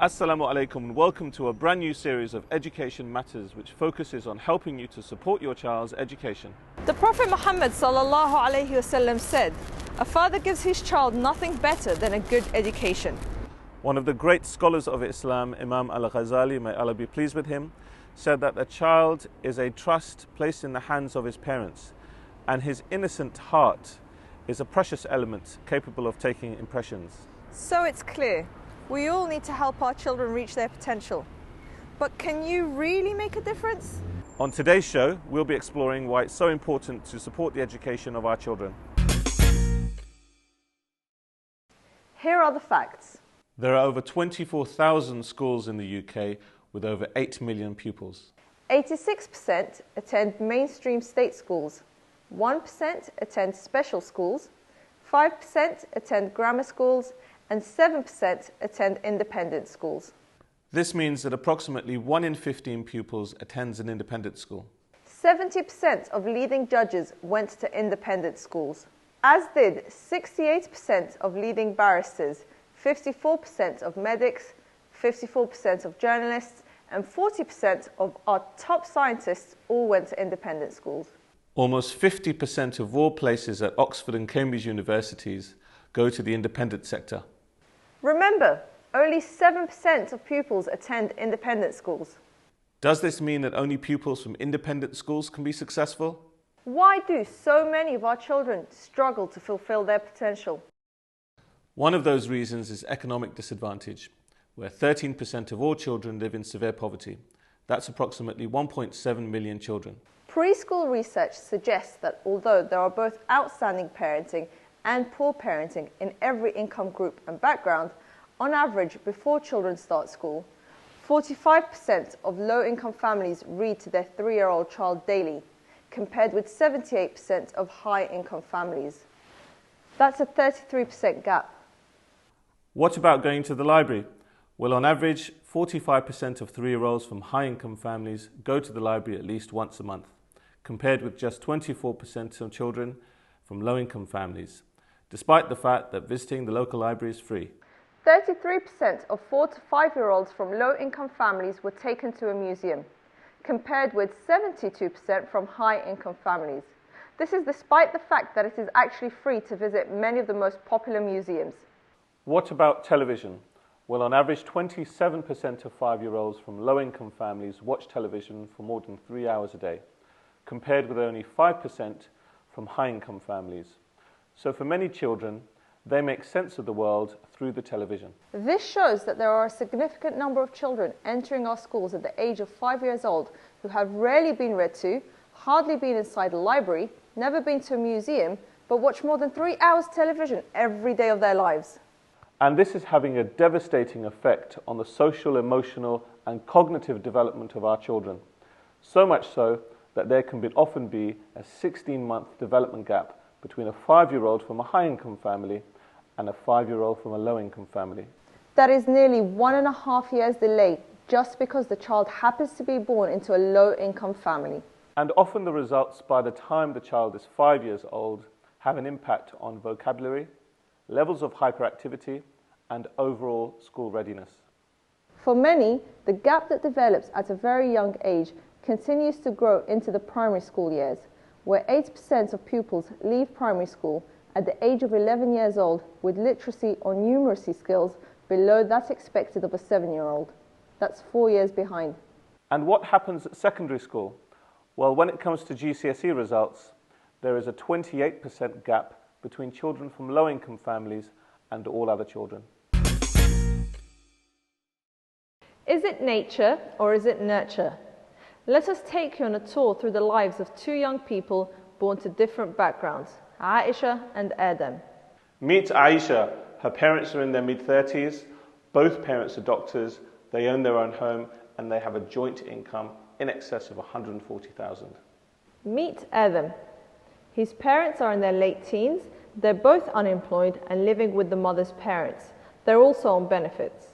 Assalamu alaikum and welcome to a brand new series of Education Matters which focuses on helping you to support your child's education. The Prophet Muhammad sallallahu alaihi wasallam said, "A father gives his child nothing better than a good education." One of the great scholars of Islam, Imam al-Ghazali, may Allah be pleased with him, said that the child is a trust placed in the hands of his parents, and his innocent heart is a precious element capable of taking impressions. So it's clear, we all need to help our children reach their potential. But can you really make a difference? On today's show, we'll be exploring why it's so important to support the education of our children. Here are the facts. There are over 24,000 schools in the UK with over 8 million pupils. 86% attend mainstream state schools, 1% attend special schools, 5% attend grammar schools, and 7% attend independent schools. This means that approximately 1 in 15 pupils attends an independent school. 70% of leading judges went to independent schools, as did 68% of leading barristers, 54% of medics, 54% of journalists, and 40% of our top scientists all went to independent schools. Almost 50% of all places at Oxford and Cambridge universities go to the independent sector. Remember, only 7% of pupils attend independent schools. Does this mean that only pupils from independent schools can be successful? Why do so many of our children struggle to fulfill their potential? One of those reasons is economic disadvantage, where 13% of all children live in severe poverty. That's approximately 1.7 million children. Preschool research suggests that although there are both outstanding parenting and poor parenting in every income group and background, on average, before children start school, 45% of low-income families read to their 3-year-old child daily, compared with 78% of high-income families. That's a 33% gap. What about going to the library? Well, on average, 45% of 3-year-olds from high-income families go to the library at least once a month, compared with just 24% of children from low-income families, despite the fact that visiting the local library is free. 33% of 4 to 5-year-olds from low-income families were taken to a museum, compared with 72% from high-income families. This is despite the fact that it is actually free to visit many of the most popular museums. What about television? Well, on average, 27% of 5-year-olds from low-income families watch television for more than 3 hours a day, compared with only 5% from high-income families. So for many children, they make sense of the world through the television. This shows that there are a significant number of children entering our schools at the age of 5 years old who have rarely been read to, hardly been inside a library, never been to a museum, but watch more than 3 hours television every day of their lives. And this is having a devastating effect on the social, emotional, and cognitive development of our children. So much so that there can often be a 16-month development gap between a 5-year-old from a high-income family and a 5-year-old from a low-income family. That is nearly 1.5 years delay just because the child happens to be born into a low-income family. And often the results by the time the child is 5 years old have an impact on vocabulary, levels of hyperactivity, and overall school readiness. For many, the gap that develops at a very young age continues to grow into the primary school years, where 8% of pupils leave primary school at the age of 11 years old with literacy or numeracy skills below that expected of a 7-year-old. That's 4 years behind. And what happens at secondary school? Well, when it comes to GCSE results, there is a 28% gap between children from low-income families and all other children. Is it nature or is it nurture? Let us take you on a tour through the lives of 2 young people born to different backgrounds, Aisha and Adam. Meet Aisha. Her parents are in their mid-30s. Both parents are doctors. They own their own home and they have a joint income in excess of 140,000. Meet Adam. His parents are in their late teens. They're both unemployed and living with the mother's parents. They're also on benefits.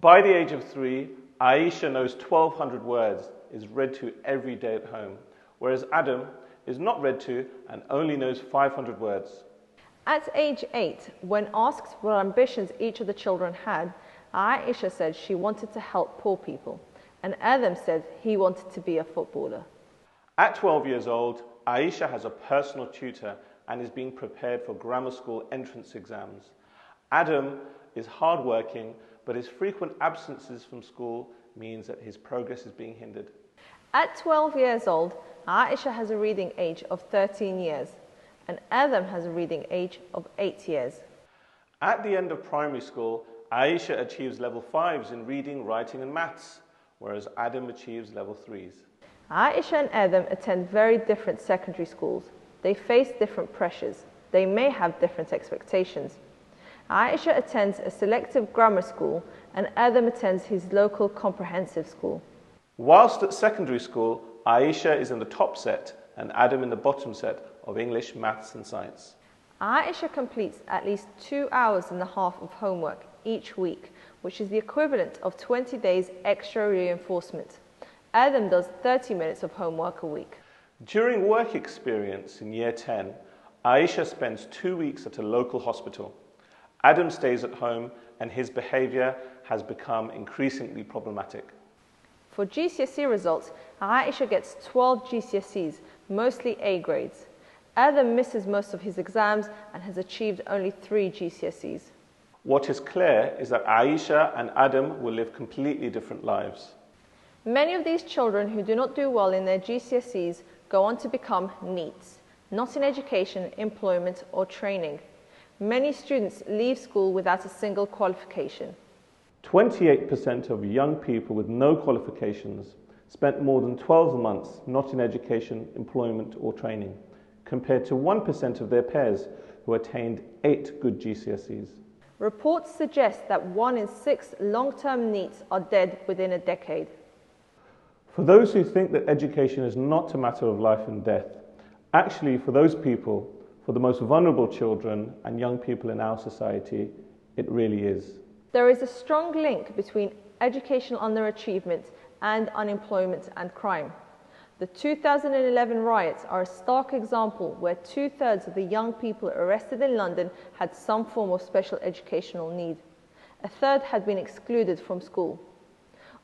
By the age of 3, Aisha knows 1,200 words, is read to every day at home, whereas Adam is not read to and only knows 500 words. At age 8, when asked what ambitions each of the children had, Aisha said she wanted to help poor people, and Adam said he wanted to be a footballer. At 12 years old, Aisha has a personal tutor and is being prepared for grammar school entrance exams. Adam is hardworking, but his frequent absences from school means that his progress is being hindered. At 12 years old, Aisha has a reading age of 13 years, and Adam has a reading age of 8 years. At the end of primary school, Aisha achieves level 5s in reading, writing and maths, whereas Adam achieves level 3s. Aisha and Adam attend very different secondary schools. They face different pressures. They may have different expectations. Aisha attends a selective grammar school and Adam attends his local comprehensive school. Whilst at secondary school, Aisha is in the top set and Adam in the bottom set of English, maths and science. Aisha completes at least 2.5 hours of homework each week, which is the equivalent of 20 days extra reinforcement. Adam does 30 minutes of homework a week. During work experience in year 10, Aisha spends 2 weeks at a local hospital. Adam stays at home and his behaviour has become increasingly problematic. For GCSE results, Aisha gets 12 GCSEs, mostly A grades. Adam misses most of his exams and has achieved only 3 GCSEs. What is clear is that Aisha and Adam will live completely different lives. Many of these children who do not do well in their GCSEs go on to become NEETs, not in education, employment or training. Many students leave school without a single qualification. 28% of young people with no qualifications spent more than 12 months not in education, employment or training, compared to 1% of their peers who attained 8 good GCSEs. Reports suggest that 1 in 6 long-term NEETs are dead within a decade. For those who think that education is not a matter of life and death, actually for those people, for the most vulnerable children and young people in our society, it really is. There is a strong link between educational underachievement and unemployment and crime. The 2011 riots are a stark example where 2/3 of the young people arrested in London had some form of special educational need. A third had been excluded from school.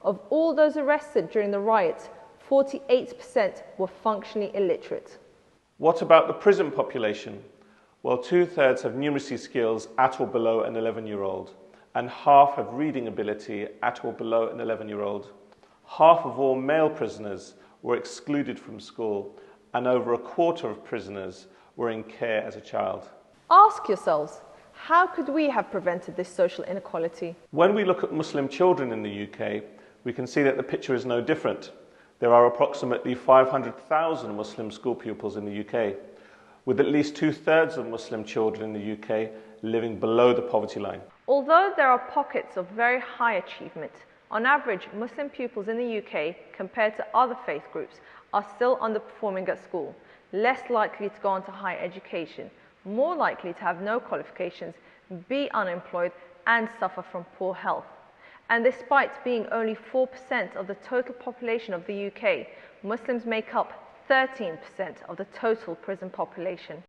Of all those arrested during the riots, 48% were functionally illiterate. What about the prison population? Well, 2/3 have numeracy skills at or below an 11-year-old, and half have reading ability at or below an 11-year-old. Half of all male prisoners were excluded from school, and over a quarter of prisoners were in care as a child. Ask yourselves, how could we have prevented this social inequality? When we look at Muslim children in the UK, we can see that the picture is no different. There are approximately 500,000 Muslim school pupils in the UK, with at least 2/3 of Muslim children in the UK living below the poverty line. Although there are pockets of very high achievement, on average, Muslim pupils in the UK, compared to other faith groups, are still underperforming at school, less likely to go on to higher education, more likely to have no qualifications, be unemployed, and suffer from poor health. And despite being only 4% of the total population of the UK, Muslims make up 13% of the total prison population.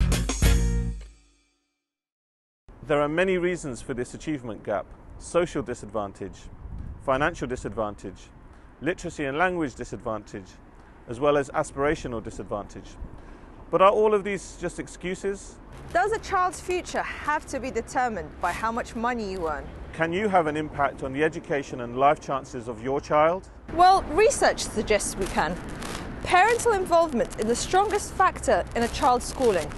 There are many reasons for this achievement gap: social disadvantage, financial disadvantage, literacy and language disadvantage, as well as aspirational disadvantage. But are all of these just excuses? Does a child's future have to be determined by how much money you earn? Can you have an impact on the education and life chances of your child? Well, research suggests we can. Parental involvement is the strongest factor in a child's schooling,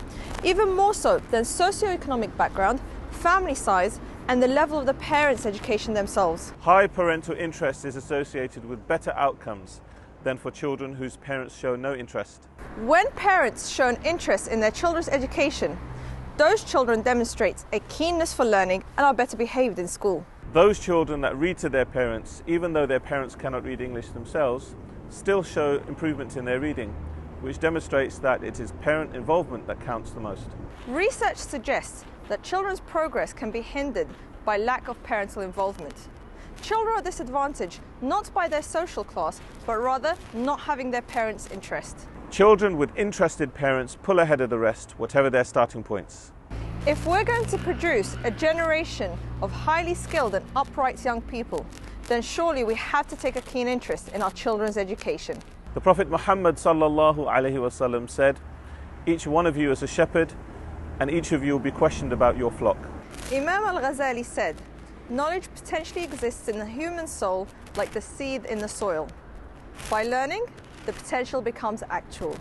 even more so than socioeconomic background, family size, and the level of the parents' education themselves. High parental interest is associated with better outcomes than for children whose parents show no interest. When parents show an interest in their children's education, those children demonstrate a keenness for learning and are better behaved in school. Those children that read to their parents, even though their parents cannot read English themselves, still show improvements in their reading, which demonstrates that it is parent involvement that counts the most. Research suggests that children's progress can be hindered by lack of parental involvement. Children are disadvantaged not by their social class, but rather not having their parents' interest. Children with interested parents pull ahead of the rest, whatever their starting points. If we're going to produce a generation of highly skilled and upright young people, then surely we have to take a keen interest in our children's education. The Prophet Muhammad sallallahu alaihi wasallam said, "Each one of you is a shepherd, and each of you will be questioned about your flock." Imam al-Ghazali said, "Knowledge potentially exists in the human soul like the seed in the soil. By learning, the potential becomes actual."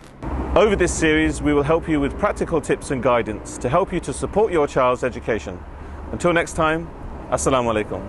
Over this series, we will help you with practical tips and guidance to help you to support your child's education. Until next time, Assalamu alaikum.